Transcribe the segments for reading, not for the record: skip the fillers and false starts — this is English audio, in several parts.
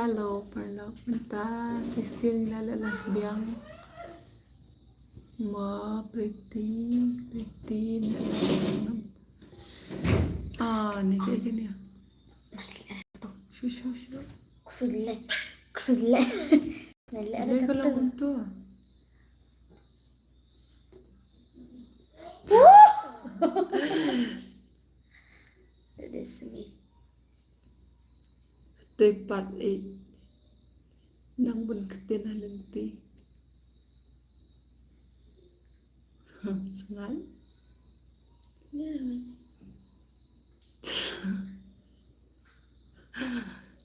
Halo, parlok menta sisir lala live biang ma pretty dalam ni kayak gini ya. Shu. Kusudle. Dia kalau untuk That is me. tepat nang bun ketin halenti. Sengal.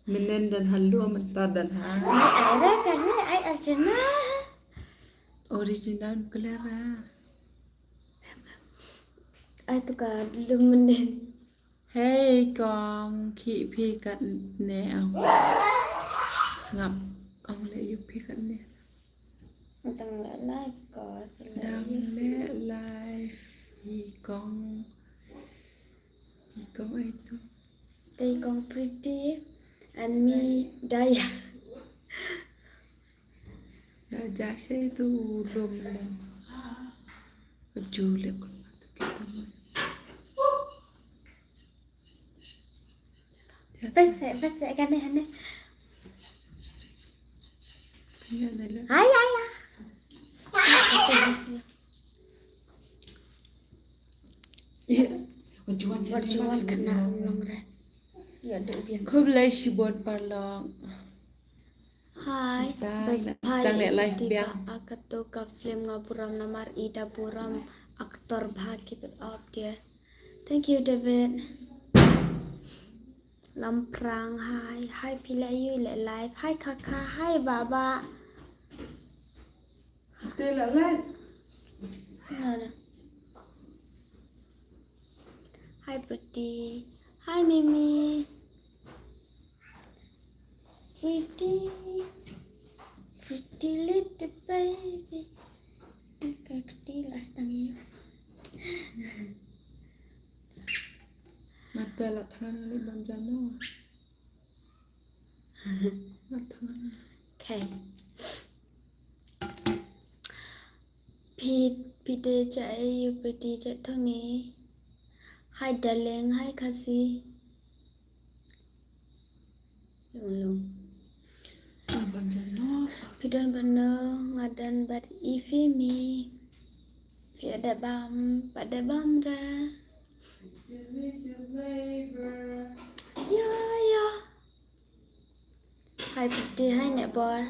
Menen dan halu mentar dan ha. Ada kan ai Arjuna. Original kelera. Ai tu ka belum menen. Hey con khi phi cận nè ông ngập ông lại giúp phi cận nè Tang la live ko đang lẽ live thì con ấy tu They con pretty and me Daya. đã giá sẽ tu rôm lên chu lại con tu kita mai Bắt sẽ cái này nè. Tinggal dah lah. Ai. Perjuangan kena long ra. Ya được bien. Khub lai shibon parlong. Hai. Sedang lihat live biang. Akato ka film ngapuram namar Ida Puram aktor bahagi up dia. Thank you David. Lamprang hai Pilayu le live. Hai Kakak, hai Baba. Kita lah live. Mana? Hi Pretty. Hi Mimi. Pretty little baby. Kayak kecil astangnya. Mata lah tangan ni bang jano. Mata. Okay.พี่เดใจอยู่ไปดีใจเท่านี้ Hi darling Hi Cassie ลง Bang jano.พี่ดันบันเนอngadan bad Femy pada bam ra ya Hi Pretty Hi Netball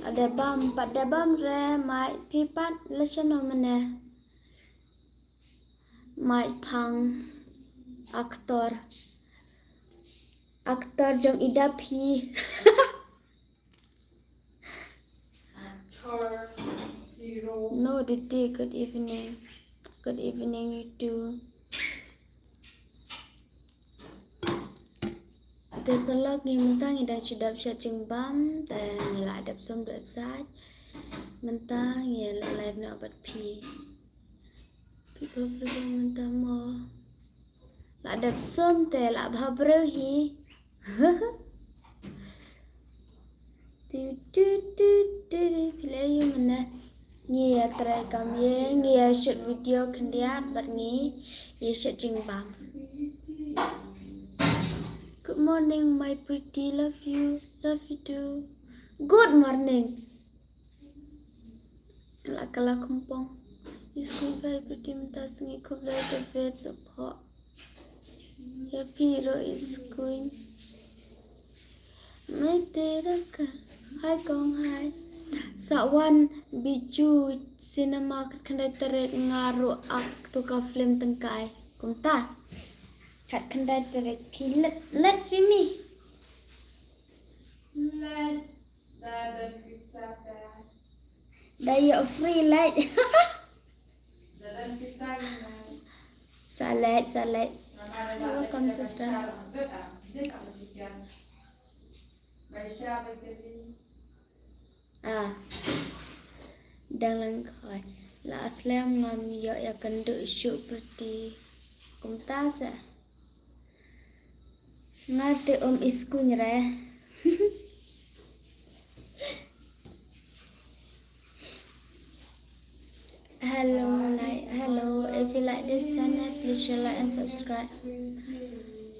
ada pada bam ra mai pipat lechano mana mai pang aktor jong ida pi No Didi good evening you too Từ vlog ni mentang ida sudah bisa jengbam dan la adap som website mentang ya la live na bat pi problem mentang mo la adap som te la bhabro hi tu play you mana ni ya try kam ye ni ya shoot video kendiat bat ni ye shoot jengbam Good morning, my pretty. Love you too. Good morning. Kala kumpong. You school very pretty. Minta sungi kublai the bed support. Your hero is going. My terakan. Hi kong hi. Sawan biju cinema kendai terek ngaru ak tuka film tengkai. Kumta. Kat kendai terek pilet let Femy. Let dah kisah dah. Daya free light. Dah kisah ni. Salat. Welcome sister. Đang lên khỏi là Aslam ngầm dọ ya cần đợi sự pretty. Cũng ta sẽ ngate om isku nyerah hello. If you like this channel, please share, like, and subscribe.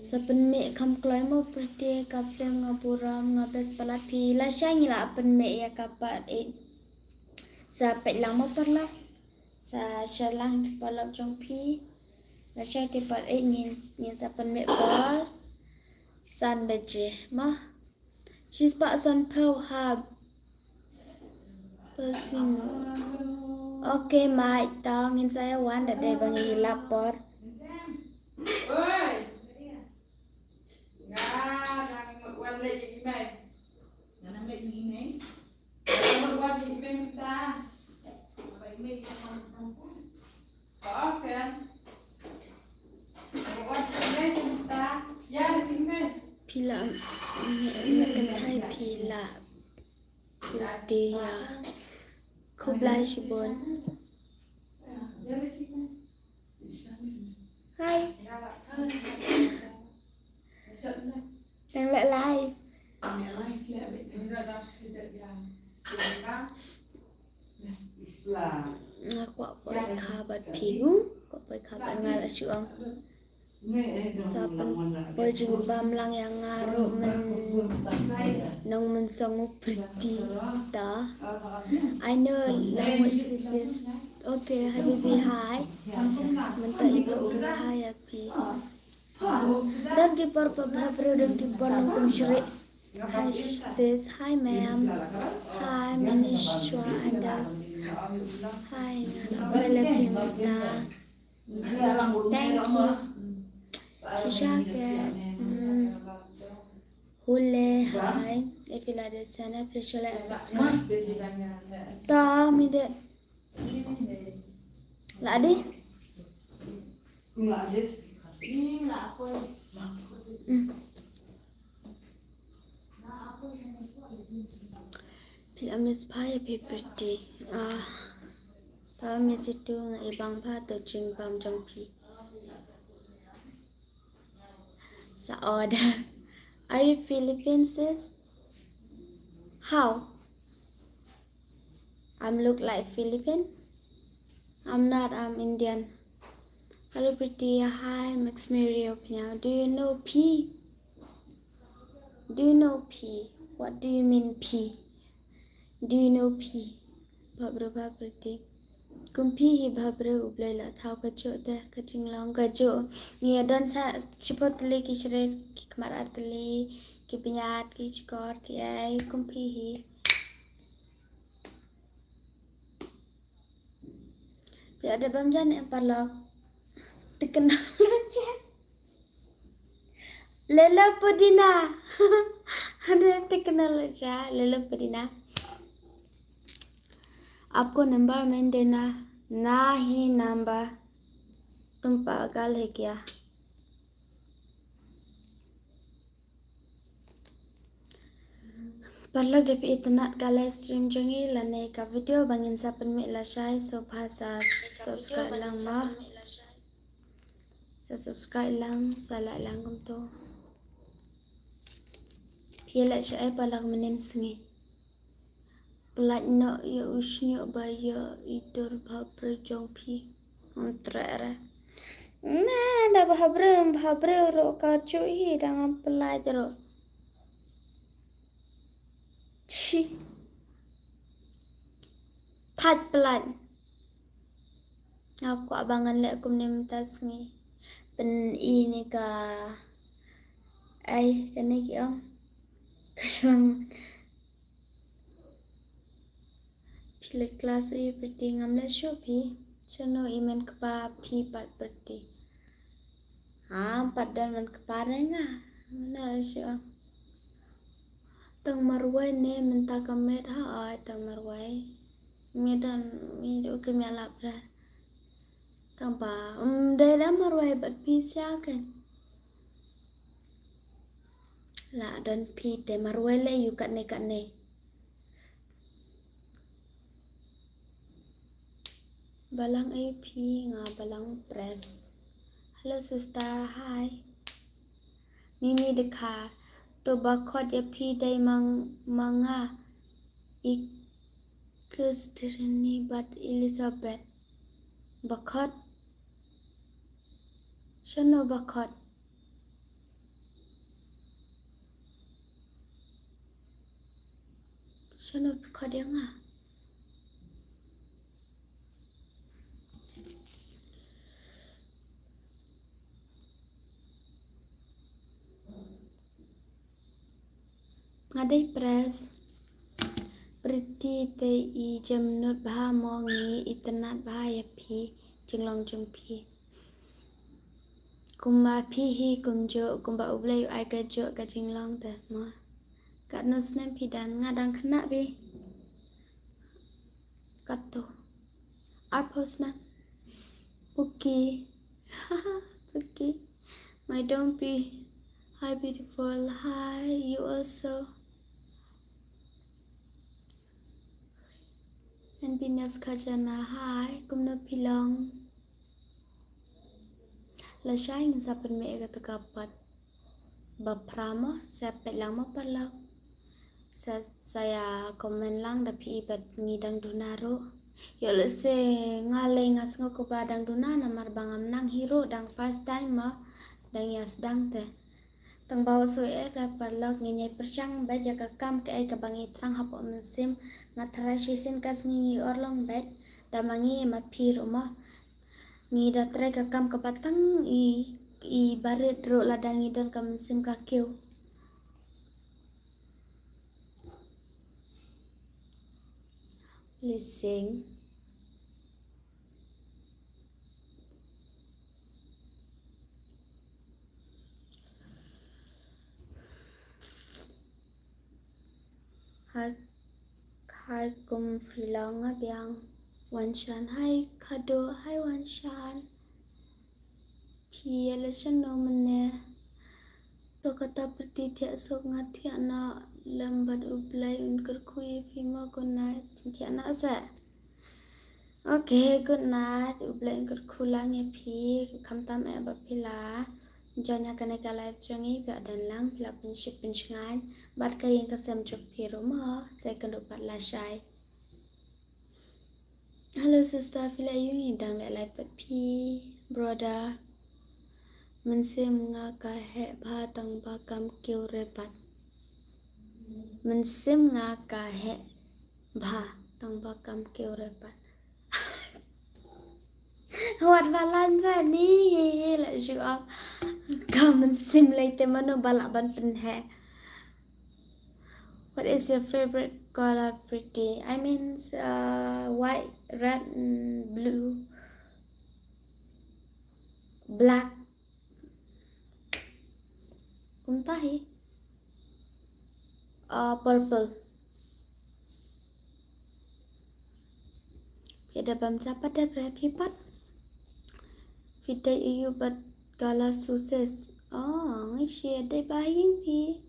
Sa penmek kam kloy mo pretty ka film ngaburam ngabes palapi la shangi la penmek ya kapat sa pet lang mo perla sa shalang palak jong pi la shay ti pat ngin sa penmek bal san beje ma she's pa son pew hab persino. Okay, mai tao ngin saya wan da de bangi lapor. Pila makan Thai pila dia kublai shibon. Hai đang lại live. Aku boleh khabar pigu, aku boleh khabar ngalah cuang. Sapan pojung bam lang yang ngaruh nong mensongu pretty ta. I know language is okay. Habibi hi. Menta ibu hi api. Dan kipar pabhabru dan kipar nong syrik. Hi sis, hi ma'am. Hi Manishwa Andas. Hi Philippine. Thank you. Shishake. Hule, hi. If you like this channel, please share, like, and subscribe. Ta mi de. Lại đi. Lại đi. Pila miss paya pretty. Pa miss itu ngai bang pa tu jing bam jong pi. Sa order. Are you Philippine sis? How? I'm look like Philippine? I'm not, I'm Indian. Hello pretty, hi, Max Mario. Do you know P? Do you know P? What do you mean P? Do you know P? Babru pretty. Kumpi hi babru ublay la thao kajo te kaching long kajo. Nia don sa chipotli ki shre ki kmaratli ki pinyat ki chkor ki ay kumpi hi. Ada bamjan yang palak terkenal aja. Lela Pudina. Ada terkenal aja Lela Pudina. आपको number मैंने देना ना ही number तुम पागल है क्या Perlu dapat internet ka live stream jongi lane ka video bangin sa penmik la shai so phasa subscribe lang ma sa subscribe lang sa like lang kum to Tiela shai palak menem sengi Pelat nak ya usnya bayar idur bhabre jongpi ontrera nah dah bhabre ro ka chui dengan pelat ro Chi Thật pelat Aku abangan lek kum nem tasmi pen ini ka ai kene ki ong kasang Pila kelas I pretty ngamla shopi chano imen kepa pi pat pretty padan man keparenga mana syo tang marwai ne menta kamet ha tang marwai medan mi do ke mala pra tang ba daerah marwai bat pi sya kan la dan pi te marwai le yu kat ne balang AP nga balang press hello sister hi Mimi the car to bakot ya pi day manga ikustrini but Elizabeth Bakot. Shano bakot. Shano bakot yang ah. Ngadai press. Pretty te I jamnut bha mongi itanat bha ya phi jinglong jung phi. Kumba phi hi kumjo kumba ublay ai ka jo ka jinglong te ma. Kat no snap phi dan ngadang khna bi. Kato. Art na. Puki. Puki. My dumpy. Hi beautiful. Hi you also. And Binas Kajana. Hi. Kumno pilong. La shai ng sapan me ega kapat. Baprama saya pet lang mapalau. Saya komen lang tapi ibat ngidang dunaro. Yo lese ngalay ngas ngo badang dunana marbangam nang hero dang first time ma dang yas dang te. Tang bawa so era parlok nginyay persyang baja ka kam ke ay kabangi trang hapo mensim ngatrashisin kas ngingi orlong bed damangi mapir uma ngi datre ka kam kapatang I barit ro ladangi dan ka mensim kakiu. Lising. Hai kum filong biang wanshan hai kado hai wanshan pia leshan no mene to kata pertitia sok ngatia na lambat ublay unker kui fima good night tia na sa okay good night ublay unker kulang ya pi kamtam e bapila Jonya kena ka live jangi ba dan lang pila penship pensngan bat ka yang kasam jok pi rumah saya kena dapat la shai. Hello sister pila yung idang le live pat pi brother mensim nga ka he ba tang ba kam kiu repat mensim nga ka he ba tang ba kam kiu repat Wat balan ra ni la shuap Come sim later mano balak ban pen hai. What is your favorite color pretty? I mean white, red, blue, black. Kuntahi. Purple. Ada bam capat dah berapa? Kita iu bat kala sukses. Oh, share deh buying pi.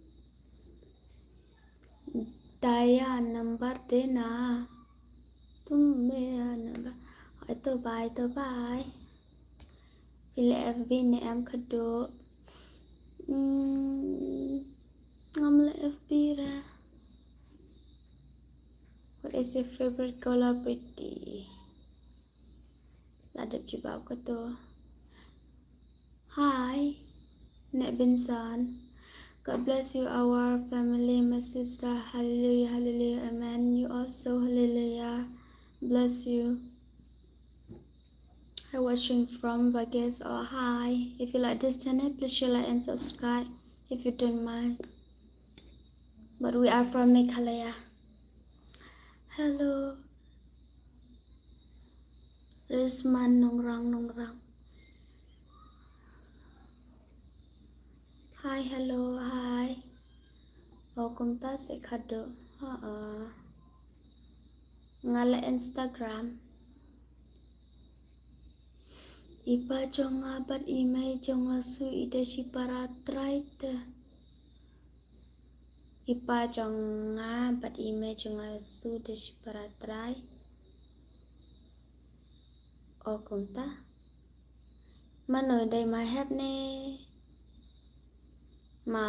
Daya number deh na. Number. Itu bye. Pilih FB ni am kado. Ngamla FB ra. What is your favorite color pretty? Ladap jubab kado. Hi, Nek Binsan. God bless you, our family, my sister. Hallelujah, hallelujah, amen. You also, hallelujah. Bless you. Hi, watching from Vegas or hi. If you like this channel, please share, like, and subscribe if you don't mind. But we are from Meghalaya. Hello. Risman nongrang. Hi, hello, hi. Welcome to Sekado. Ngala Instagram. Ipa jonga bat imay jonga su ida si para traite. Ipa jonga bat imay jonga su ida si para trai. Welcome ta. Manoy day my have ne. Ma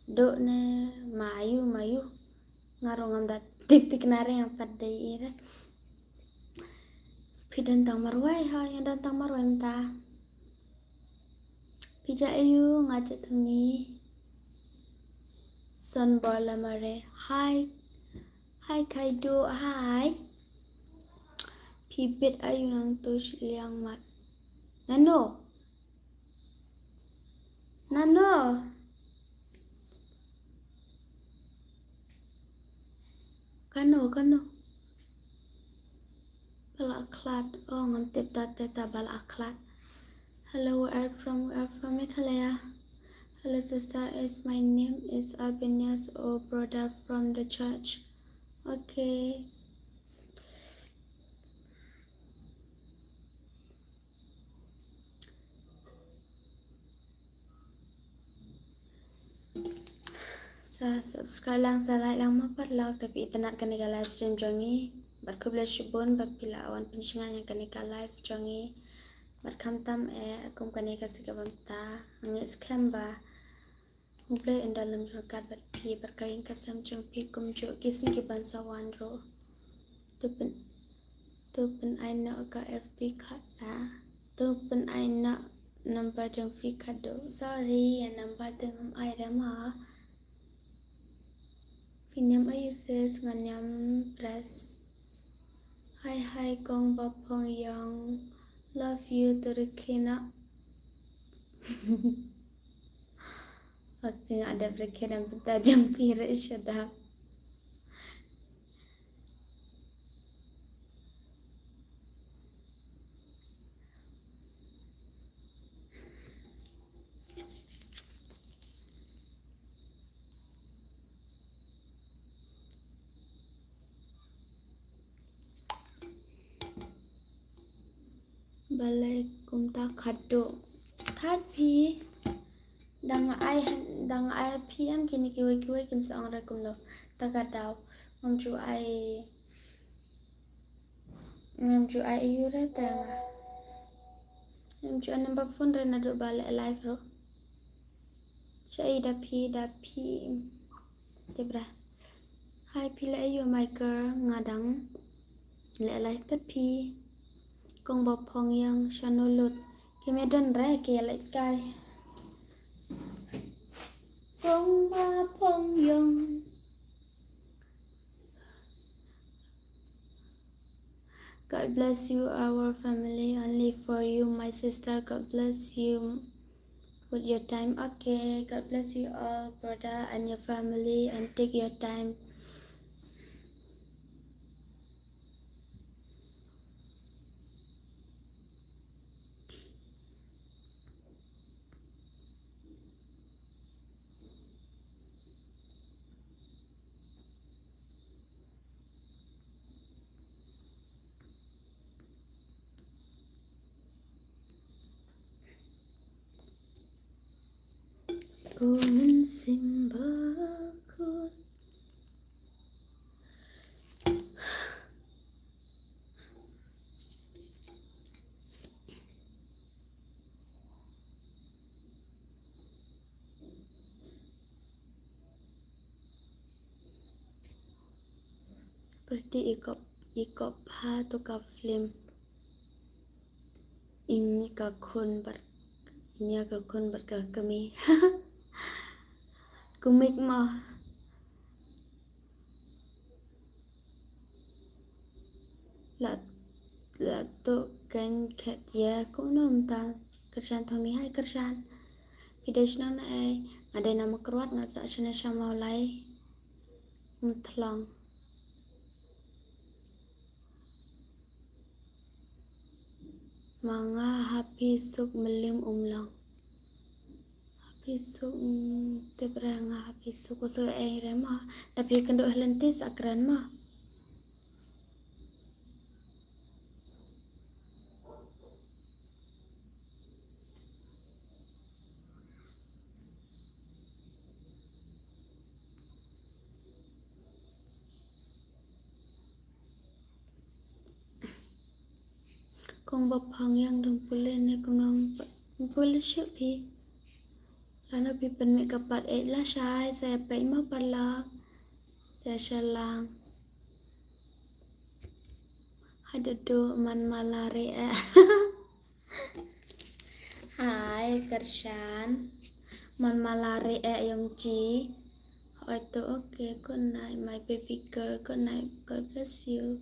do ne mayu ngarong am dat tik nare yang padai ira Pi dantang marwai ha yang dantang marwai mentah. Pi ja ayu ngajak tengi. Son bola mare. Hai. Hai Kaido. Hai. Pi bet ayu nang tush liang mat. Nano. Nano. Kano. Bala aklat. Oh ngantip tata bala aklat. Hello, we are from Meghalaya. Hello sister, my name is Albania's brother from the church. Okay. Sa subscribe lang, sa like lang maparlaw tapi itanat kanika live stream jongi. Berkubla syubun bapila awan pensingan yang kanika live jongi. Berkamtam akum kanika sigabamta. Angit scam ba. Mulai in dalam rekat berpi berkain kasam jumpi kumjuk kising kiban sawan ro. Tu pen aina ka FB kat tu pen aina number jang free kado. Sorry, yang number tengam ai rama. Pinyam ayu ses nganyam press. Hai kong bapong yang love you terkena. Waktu ada berkena bertajam pirik syadab. Balai kumta kado. Kad pi. Dang ai pi am kini kiwe kin saong rekum lo. Takadaw. Ngam ju ai yura tang. Ngam ju number phone re nado balai live ro. Cai da pi. Tebra. Hai pi la ayu my girl ngadang. Le live pat pi. Kong bapong yang shanulut. Kimedan re ke lai kai. Kong bapong yang. God bless you, our family. Only for you, my sister. God bless you with your time. Okay, God bless you all, brother, and your family, and take your time. Kun simbaku. Seperti ikop ha tu ka film. Ini kakun berkakami. Kumik mah. Là tu kan kat ya cũng nôm ta kerjaan thong ni hai kerjaan. Videos nang ai ada nama keruat ngasa sana sama lai. Mutlong. Manga happy suk melim umlang. Happy suk tebranga happy suk so rema tapi kendo helentis akran mah. Kong bapang yang dong pulih ni kong pulih siapa? Lana pipen make up part 8 lah syai saya pay ma parla saya shalang Hadudu man malare. Hai Kershan. Man malare yung G. Ito okay. Good night, my baby girl. Good night. God bless you.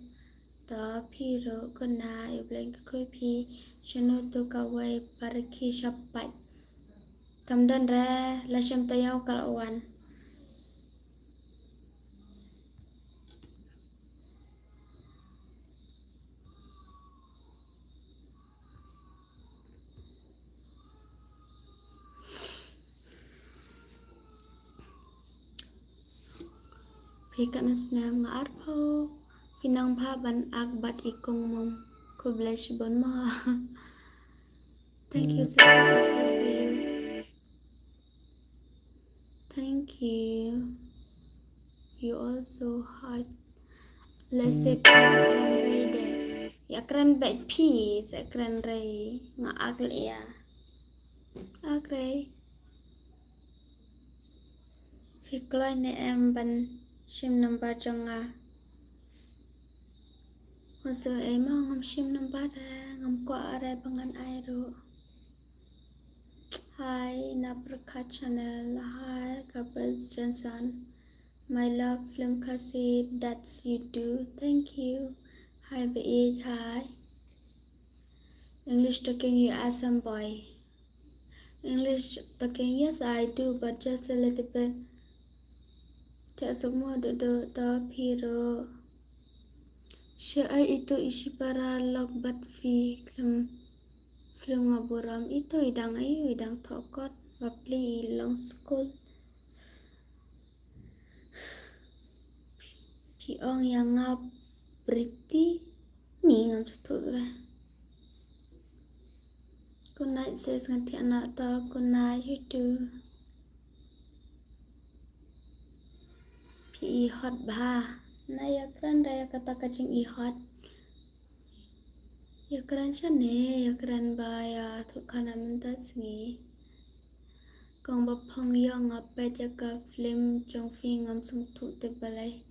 Ta Piro. Good night. Blank creepy. Chano to kawai pariki shapat. Kamdan ra. Lasyam tayaw kalawan. Pikat nasna maarpo. Pinang pa ban agbat ikong mom. Ko bless you bon mo. Thank you, sister. I pray for you. Thank you. You also had. Let's say kran ray de. Ya kran bet pi sa kran ray nga agl ya. Agray. Hiklay ne em ban sim number jonga. Maso em ngam sim number ngam kwa are bangan airo. Hi, Napraka channel. Hi, Kapaz Johnson. My love, film kasi that's you do. Thank you. Hi, Beid. Hi. English talking, you awesome boy. English talking, yes, I do, but just a little bit. Tak semua duduk tapi ro. Syai itu isi para logbat fi film ngaburam itu idang ayu idang tokot bapli long school. Piong yang ngap beriti ni ngam setul lah. Good night sis nganti anak ta. Good night you too. Pi hot bah. Na ya kran raya kata kacing i hot. Ya kran chane ya kran ba ya thuk khana minta singi. Kong ba phong yo ngapet ya ka film jong fi ngam sung thuk te balai.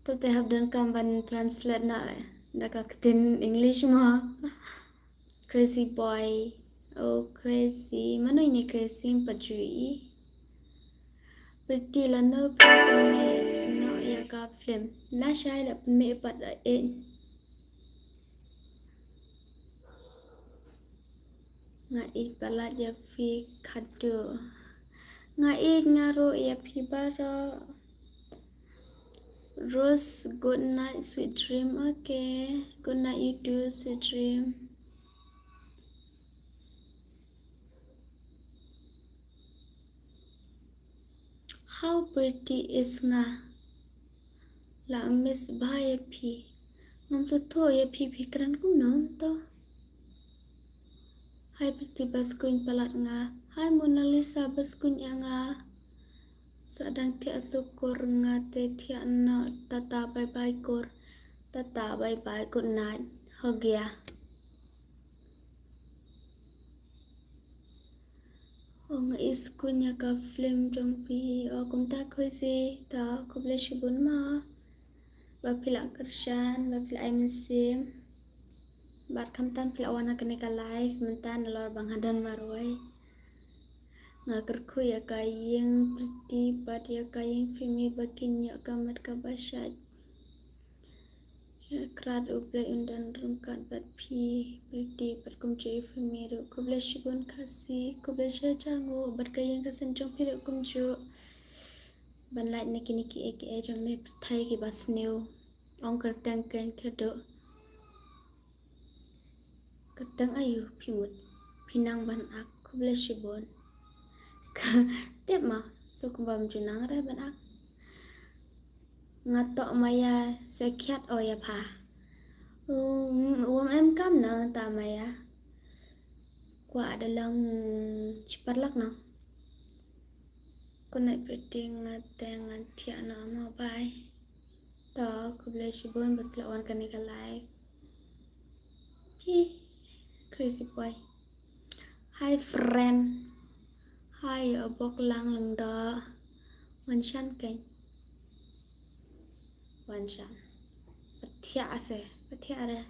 To te have done kamban translate na nakakitin English mo. Crazy boy. Oh crazy. Mano ini crazy pajui. Pretty la no problem me no ya ka film. La shai la me pat in. Nga it balat ya fi kado. Nga it ngaro ya fi baro. Rose, good night, sweet dream. Okay, good night, you too, sweet dream. How pretty is nga? La miss bhai phi. Ngam so tho ya phi kran kum nom to. Hai pretty baskuin palat nga. Hai Mona Lisa baskuin ya nga. Sadang tia syukur nga te tia na tata bye bye kur. Tata bye bye good night. Ho gaya. Oh nga iskun ya ka film jong pi. Oh kum ta crazy ta ko bless you bun ma. Ba pila Kershan, ba pila ay musim. Bat kam tan pila wana kene ka live mentan lor bang hadan marwai. Nga kerku ya kayeng pretty bat ya kayeng Femy bakin ya kamat ka basyad. Ya krat uble undan rungkat bat pi pretty bat kum cai Femy ru ko bless you bun kasih ko bless you jango bat kayeng ka senjong pi ru kum ju. Ban light niki eke jang ne thai ki bas new. Ong kertang ken kedo. Kertang ayu pimut. Pinang ban ak ko bless you bun. Tiap mah so kumbam junang ra ban ak. Ngatok maya sekiat o ya pa. Em kam na ta maya. Kwa adalang ciparlak na. Ko naik pretty ngateng ngantia na ma bye. Ta ko bless you bun berpelawan kan ka live. Crazy boy. Hi friend. Hi bok lang lang da. Wan shan kan. Wan shan. thia ase thia ada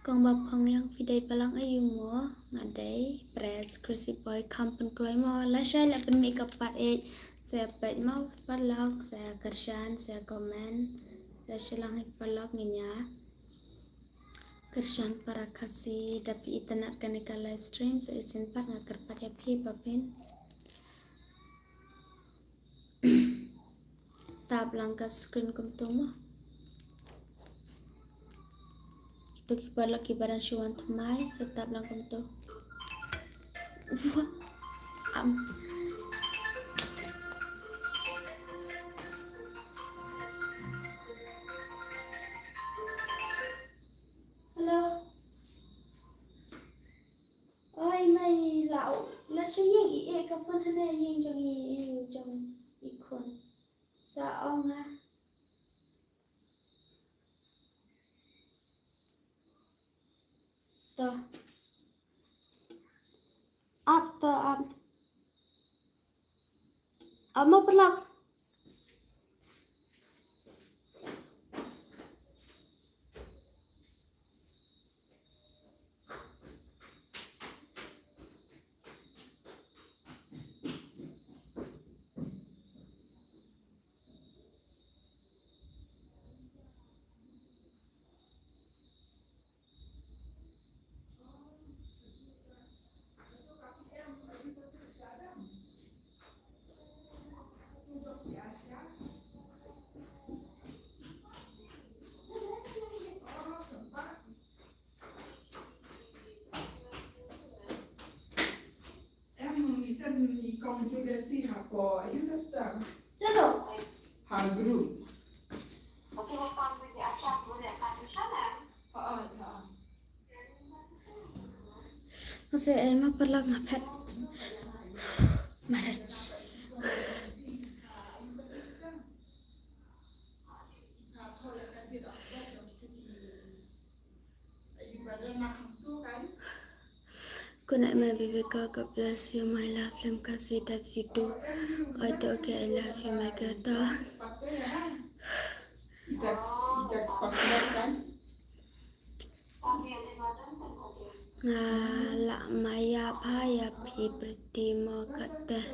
kong bap hong yang fidai palang ayu mo ngadai press kursi boy kampen kloi mo la shai la pen makeup pat e saya pet mau palak saya kersan saya komen saya selang palak nginya kersan para kasih tapi internet kanika live stream saya sempat ngakar pat ya pi papin tab langka screen kumtung mo tu kibaran syuan temai setap langkum tu am hello oi mai lão là sao yên ý cặp phân thế này yên trong ý trong ý con sa ông ha to up mau pelak Konfigurasi hako, itu dah Jado hagru. Kasi emang pelak ngapet Maret Good night, my baby girl. God bless you, my love. Lem kasih that you do. I do okay. I love you, my girl. Ikat pakai kan? Ngala maya paya pi pretty mo kata.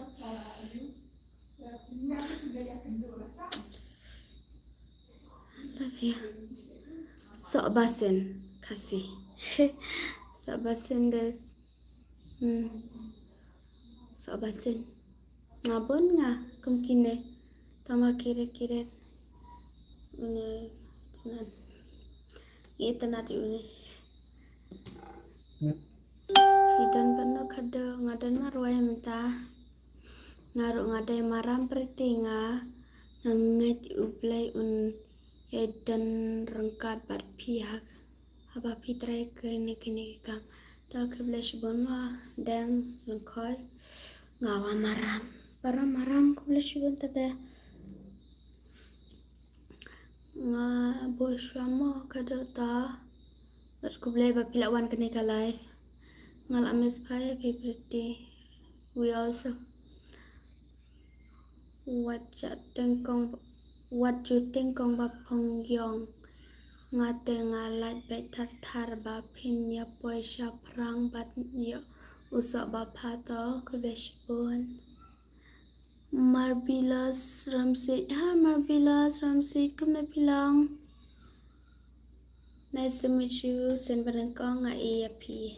Love you. Sok basin kasih. Sok basin guys. Sok basin. Ngabon nga kemkine. Tama kira-kira. Ini tenan. Ini tenan ini. Fidan penuh kada ngadan marwah minta. Ngaruk ngadai maram perti nga. Nangit ublay edan rengkat bat pihak. Apa pitrai ke ini kam. Ta ke belas bon ma dang lengkoi ngawa maram. Para maram ke belas bon tada. Nga bos sama kada ta. Terus ku boleh bapilawan kena ka live. Ngal ames paya pretty. We also what you think kong bapong yong ngate ngalat bet tar ba pin ya poisha prang bat ya usok bapato ku beshbon Marvelous Ramsid. Marvelous Ramsid kumna bilang nice to meet you. Sen bareng ko nga EAP.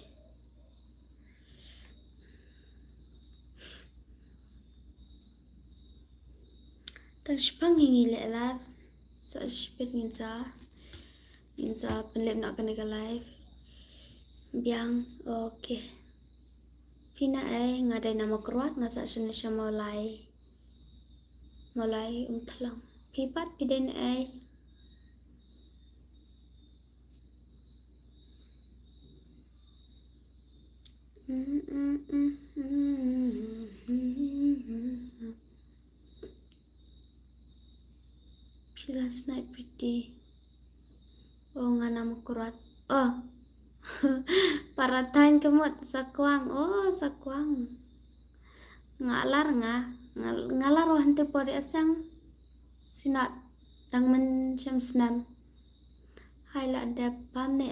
Tang spang hingi le live. So spit nginsa penlep nak kena ke live. Biang okay. Fina ngadai nama keruat ngasak senesya mulai telang. Pipat piden Last night pretty. Oh nama keruat. Oh. Paratain kemut sakwang. Oh sakwang. Ngalar wahante pori asang sinat dang men jam senam hai là đẹp bám nè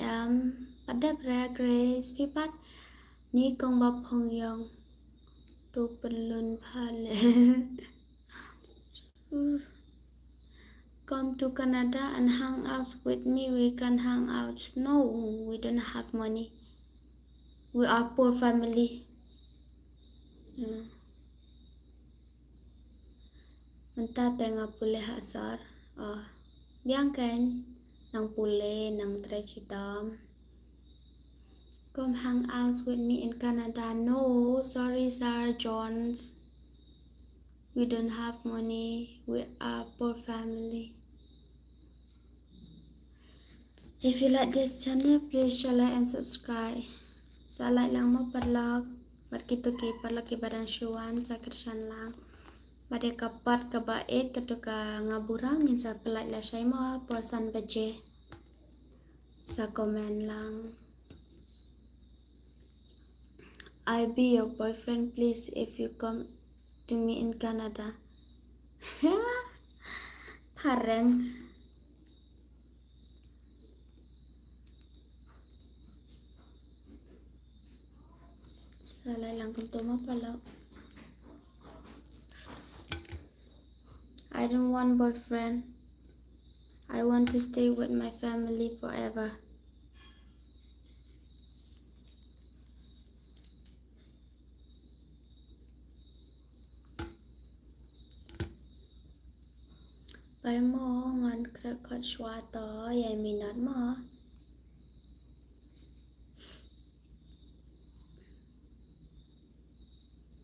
bắt đẹp ra grace phi bắt ní công bọc hồng yong tu bên luôn pha lệ come to Canada and hang out with me we can hang out no we don't have money we are poor family Menta tenga pule hasar biang kan nang pule nang trechidam come hang out with me in Canada no sorry sir Jones we don't have money we are poor family if you like this channel please share like and subscribe sa like lang mo parlog mat kita ki parlog ki badang syuan sa kersan lang Pada kapat kabaet ketuka ngaburang min sa pelak la syai mo porsan baje sa komen lang I be your boyfriend please if you come to me in Canada pareng salai lang kunto mo pala I don't want boyfriend. I want to stay with my family forever. Bài mò ngon khất xóa tỏ dạy mình nát mò.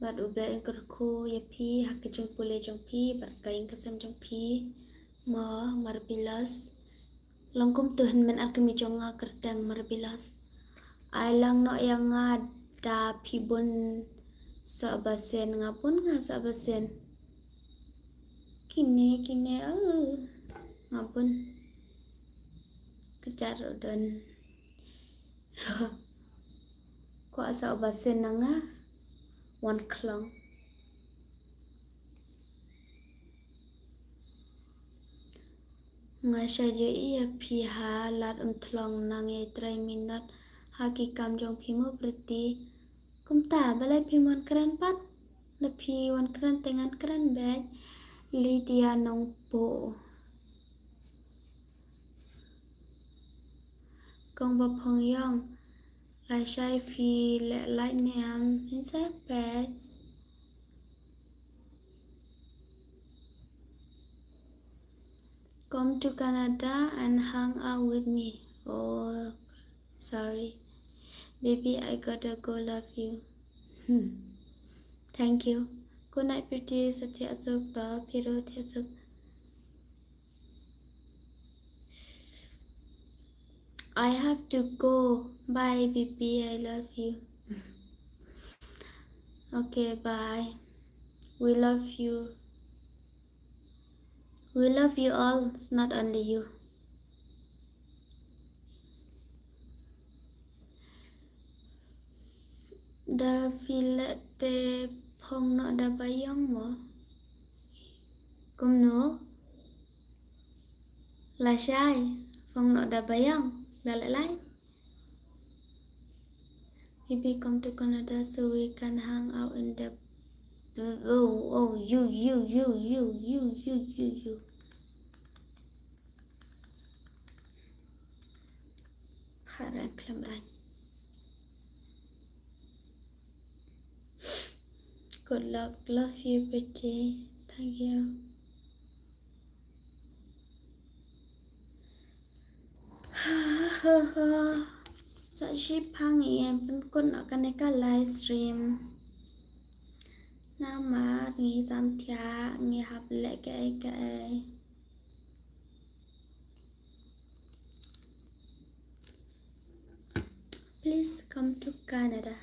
Bạn ủ bệ cơ khu ya pi hak ke jong pule jong pi bạn kain kasam jong pi mò marbilas. Long kum tuhan men ak mi jong nga kerteng marbilas. Ai lang no yang nga da pi bun sa basen nga pun nga sa basen. Kine nga pun kejar udon. Ko sa basen na nga one klong. Nga siya iya piha lat tlong nang 3 minit haki kam jong pimo berarti kumta balai pimon keren pat na pi wan keren tengan keren bag Lydia nong po kong ba phong yong lai sai phi lệ lại niam inside bag come to Canada and hang out with me. Oh, sorry. Baby, I gotta go love you. Thank you. Good night, pretty. Satya Asuk, the Piro Asuk. I have to go. Bye, baby. I love you. Okay, bye. We love you. We love you all, it's not only you. Da filete phong no da bayang mo. Kum no. La sai phong no da bayang. Da lại. Maybe come to Canada so we can hang out in the you. Parang klamran. Good luck. Love you, pretty. Thank you. Sa shipang em pen kun akan eka live stream. Nama ngi samthia ngi hap le cái. Please come to Canada.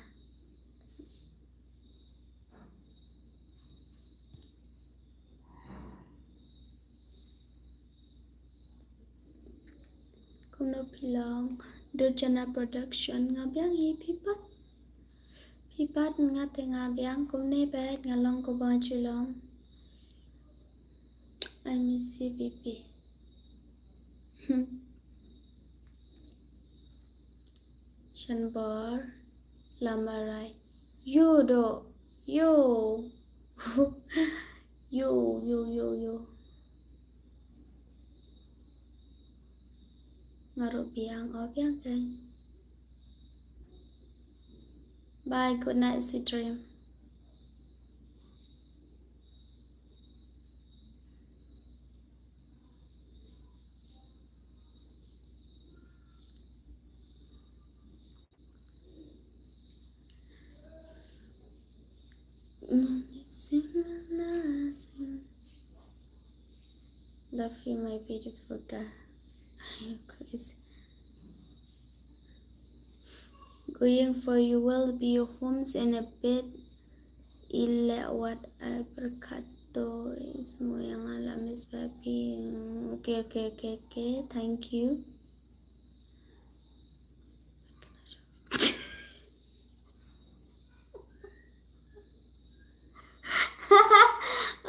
Kuno pilong Durjana production ngabiang hi pipat nga te ngabiang kumne bet ngalong ko bang chulong. I miss you, baby. ฉันบอลำอะไรยูโดยู ยูngaruh biang oh biang kan bye good night sweet dream love you my beautiful girl I'm crazy going for you will be homes in a bit ilewat berkata semua yang alami baby okay thank you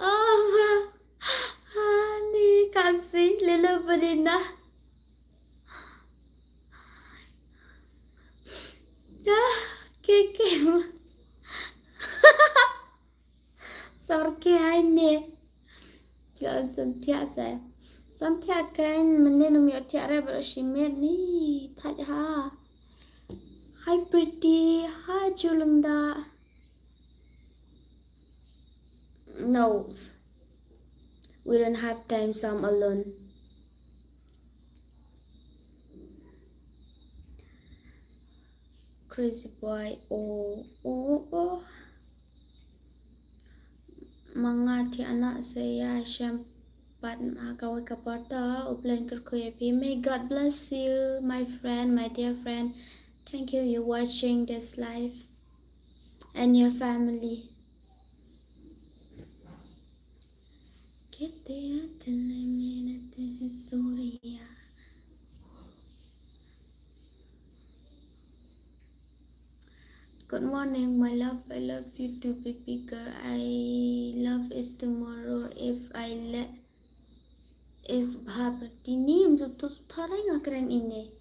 oh honey kasih little Belinda keke sorke aine kau santia saya santia kan menenum yo tiara bersimet ni thaj ha hi pretty hi julungda no we don't have time some alone crazy boy oh mga ti anak saya syampat kawai kapata uplan kerkoyapi may God bless you my friend my dear friend thank you you watching this live and your family Good morning, my love. I love you too, baby girl. I love is tomorrow. If I let is bhabrati nim tu tharai ngakren ini.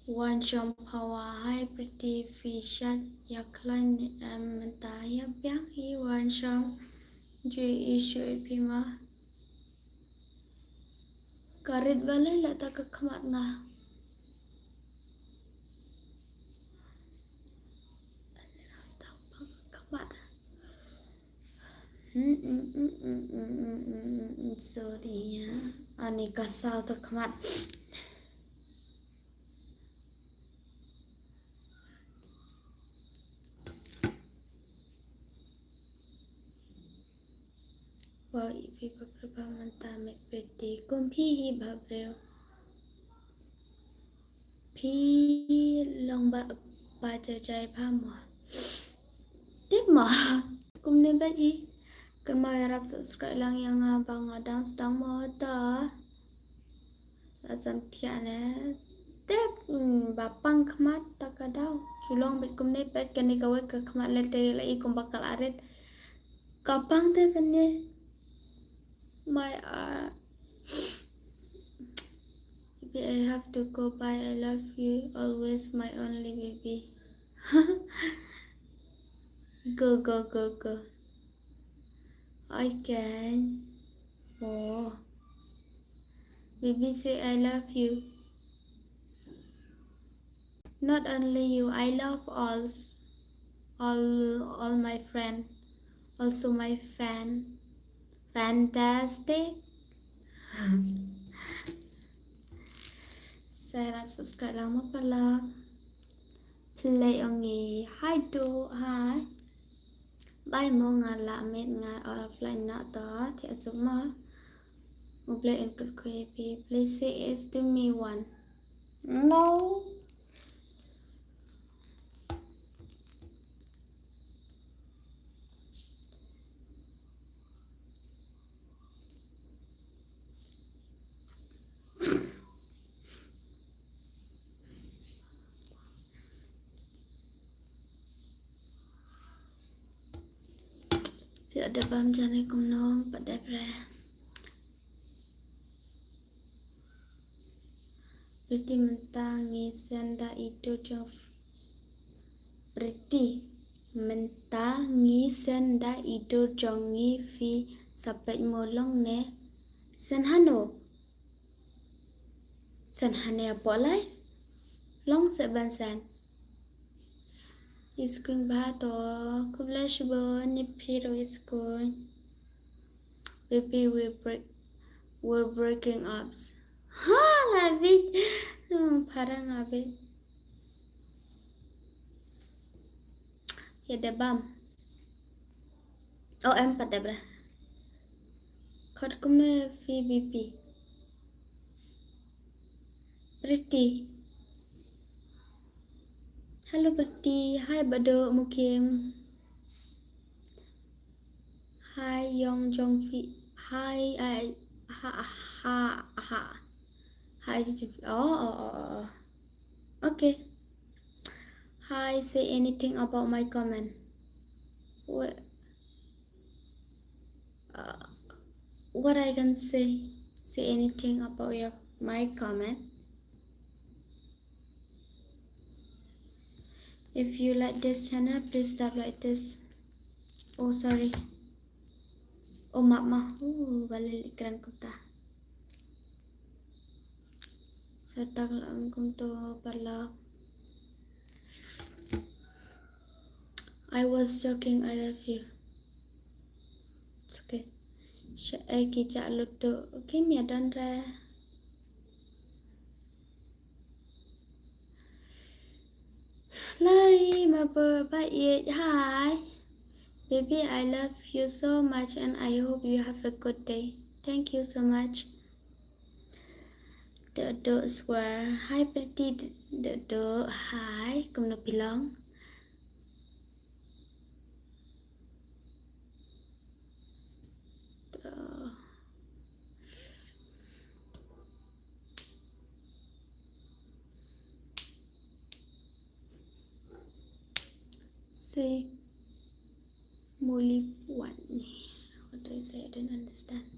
One shampawa hi pretty fish yaklan mentaya biang hi one sham je issue pima karit balai la ta khamat nga sorry ya ani kasal ta khamat Wow, ipi beberapa mentah pretty kumpi babreo pi long ba jai pha mo tiếp mà cùng nên bé gì cần mời rap subscribe lang yang bang dance tang mo ta là dân thiện nè tiếp bà pang khmat ta ka dau chulong bet cùng nên bé cái này kawai ka khmat lete lai kum bakal aret kapang te kene my I have to go bye I love you always my only baby go I can oh baby say I love you not only you I love all my friend also my fantastic saya nak subscribe lama pala play ongi hi do hi bye mo nga la met nga offline na ta thì asuk ma mo play in good creepy please say it's to me one no Việc ada bam jane kum nong pada pre Pretty mentangi senda itu jong Pretty mentangi senda itu jongi fi sampai molong ne senhano senhane apa life long seban sen is going bato kubla shubo ni piro is going baby we're breaking up ha labit parang abit ya debam oh em pada bra khot kume fi bp pretty hello pretty hi bado mukim hi yong jong fi hi I ha hi oh okay hi say anything about my comment what what I can say anything about my comment. If you like this channel, please stop like this. Oh sorry. Oh mama. Balik keren kuta. Setak langkum to parla. I was joking. I love you. It's okay. Ai kicha luto. Okay, mi adan ra. Larry, my birthday. Hi. Baby, I love you so much and I hope you have a good day. Thank you so much. The square. Hi, pretty. The hi. Kum no pilong. Say Molly one. What do I say? I don't understand.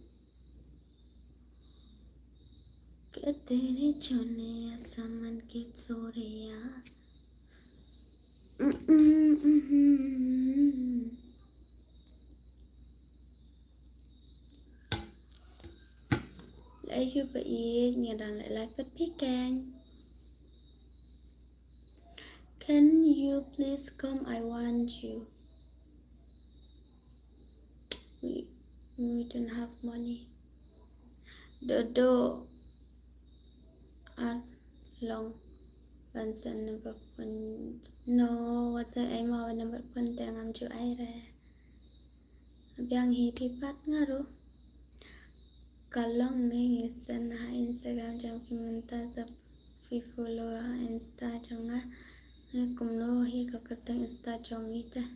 Ketene chone asaman kit soreya. Lại you bị nhà đàn lại phát pican. Can you please come? I want you. We don't have money. Dodo are long. Bansan number one. No, what's that? I'm our number one. Teng am chu ai ra. Biang hi pi pat ngaru. Kalong ning isan ha Instagram jang pimenta sa fi follow Insta janga. Kumno hi kakatang Insta jang ita.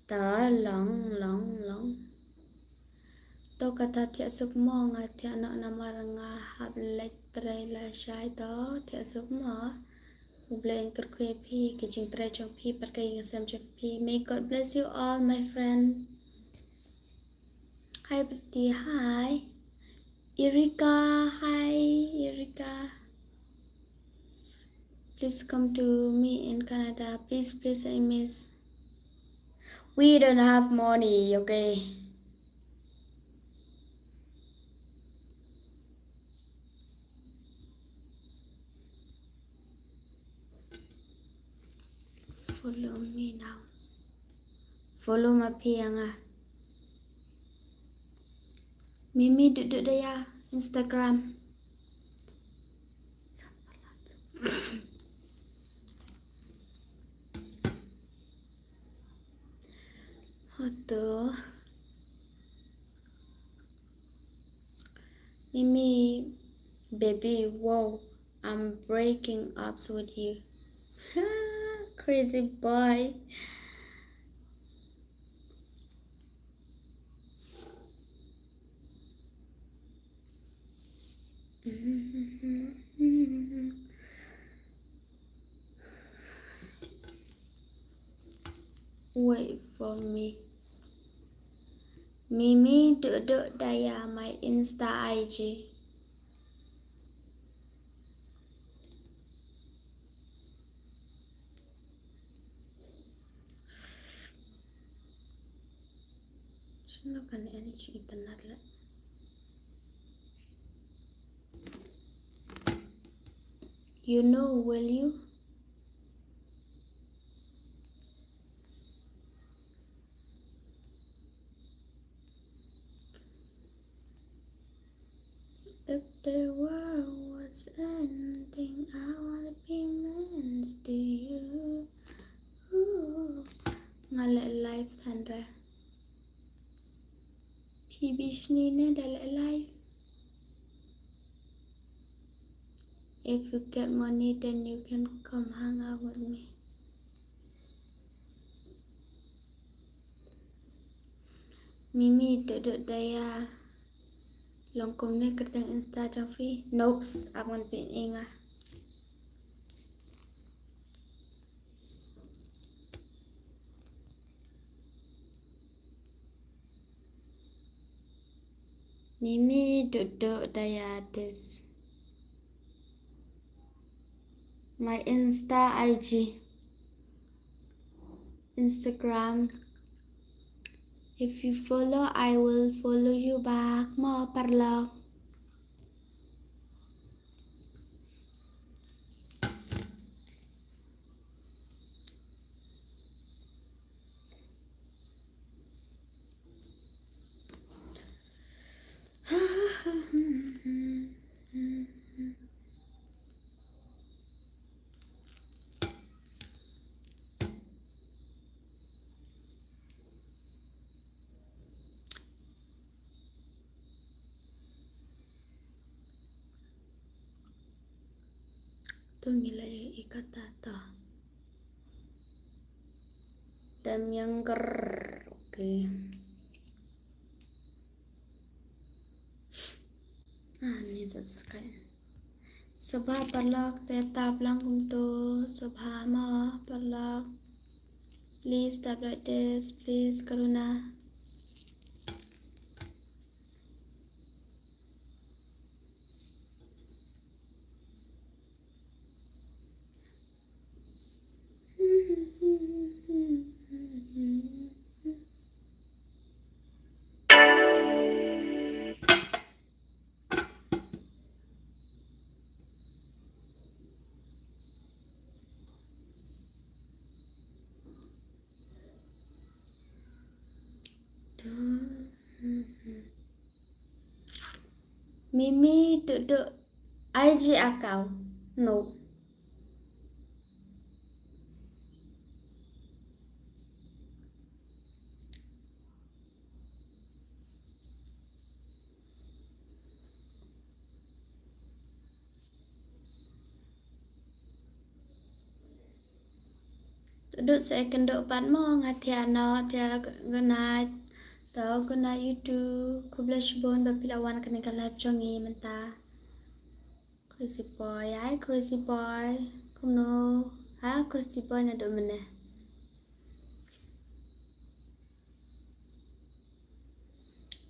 Ta long. To kata tiak suk mo nga tiak nak namar nga hab letre la shai to tiak suk mo ublen kerkwe pi kijing tre chong pi patkai ngasam chong pi. May God bless you all my friend. Hi pretty, hi Erika, hi Erika. Please come to me in Canada. Please I miss. We don't have money, okay? Follow me now. Follow my pianga. Mimi duduk dia Instagram. Hoto. Mimi, baby, wow, I'm breaking up with you. Crazy boy. Wait for me. Mimi duduk daya my Insta IG. Sino kan ini internet lah. You know, will you? If the world was ending, I wanna be means to you. Ngalek live Sandra. PB ni dalek live. If you get money, then you can come hang out with me. Mimi duduk daya. Longkom ni kertang Insta Jafi. Nope, aman pin inga. Mimi duduk daya this. My Insta IG. Instagram. If you follow, I will follow you back. Mau parlok. Tu nilai ikatata. Dan yang okay. Ni subscribe. Subha parlok saya tap lang kumto. Subha ma parlok. Please tap like this. Please karuna. Mimi duduk IG account. No. Duduk saya kenduk pan mo ngatiano dia genai. Tao genai YouTube. Kublas bon bapilawan kena live jongi mentah. Crazy boy, hi crazy boy. Kuno, ha crazy boy na do mana?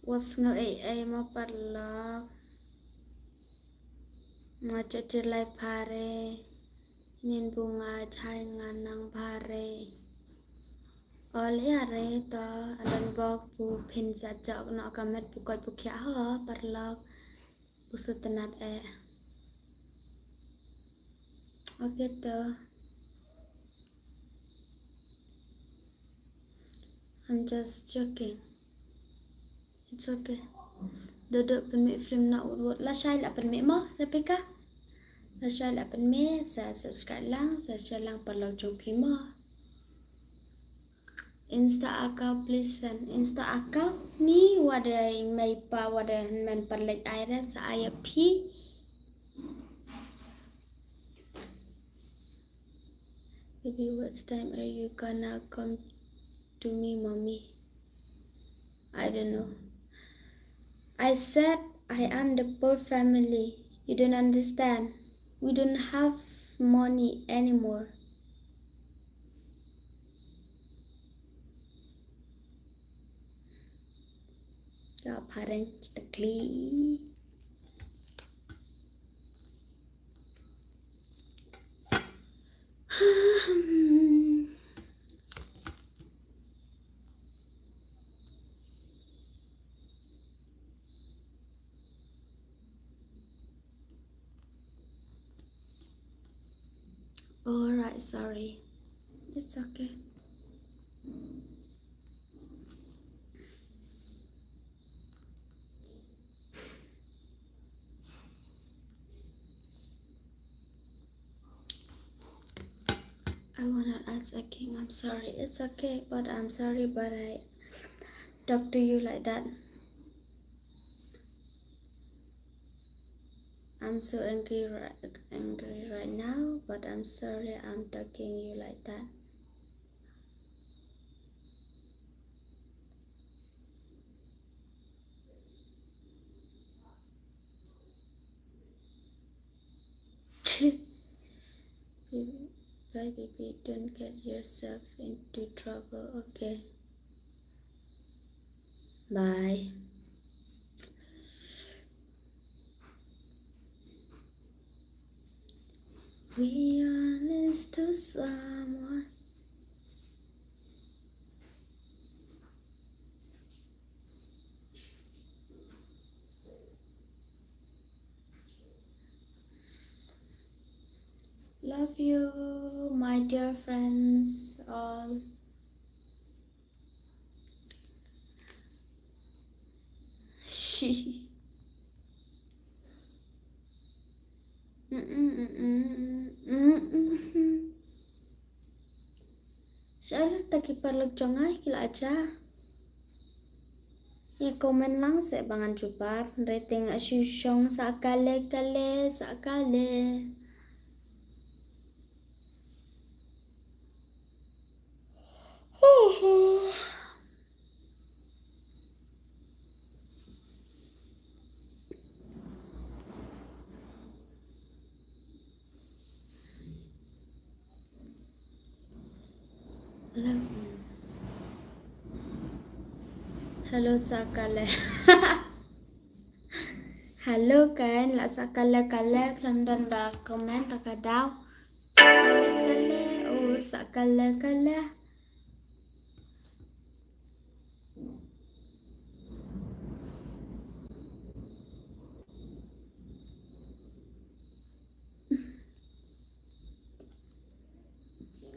Was nga ay maparlak. Ngajak jelai pare. Nin bunga chai nganang pare. Oli are to adan bok bu pin sajak no kamet bukot bukya ho parlak. Busut tenat Okay to. I'm just joking. It's okay. Duduk penmik film nak urut lah syai lah penmik mo, Rebecca. Lah syai lah penmik, saya subscribe lang, saya share lang parlok jong pima. Insta account please send. Insta account ni wadah may pa wadah men parlek air saya pi. Baby, what time are you gonna come to me, mommy? I don't know. I said I am the poor family. You don't understand. We don't have money anymore. Ya, parents the clean. Alright, sorry. It's okay. I wanna ask again. I'm sorry. It's okay, but I'm sorry, but I talk to you like that. I'm so angry right now, but I'm sorry I'm talking you like that. Baby, don't get yourself into trouble, okay? Bye. Be honest to someone. Love you, my dear friends, all. Saya taki parlog chongai kila aja. Ya komen lang sa bangan jupar. Rating asyusyong sa kale. Hello sakale. Hello kan la sakale klandan da komen takadaw. Sakale oh sakale.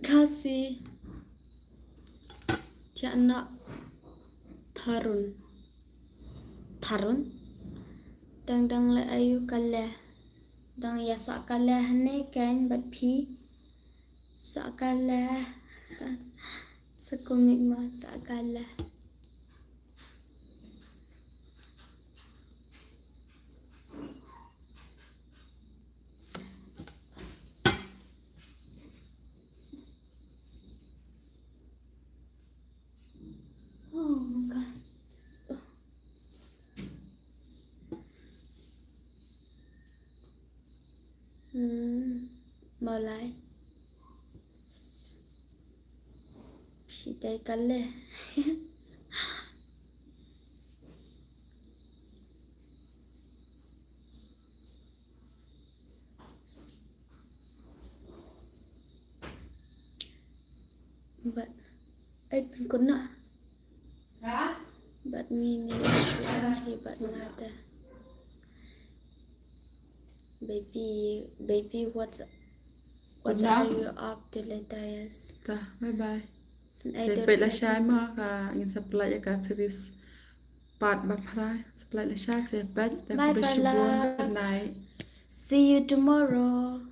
Kasih Tiana Tharun dang le ayu kale dang ya sakale hane kan bat phi sakale sakumik ma sakale oh my god Malay Shitai kale but I pun kuna but me sure but ngata baby what are you up to later yes Ta, bye. Sen Sampai la shay ma ka ngin supply ka series part baprai supply la shay sampai Bye, dan Bala. good night. See you tomorrow.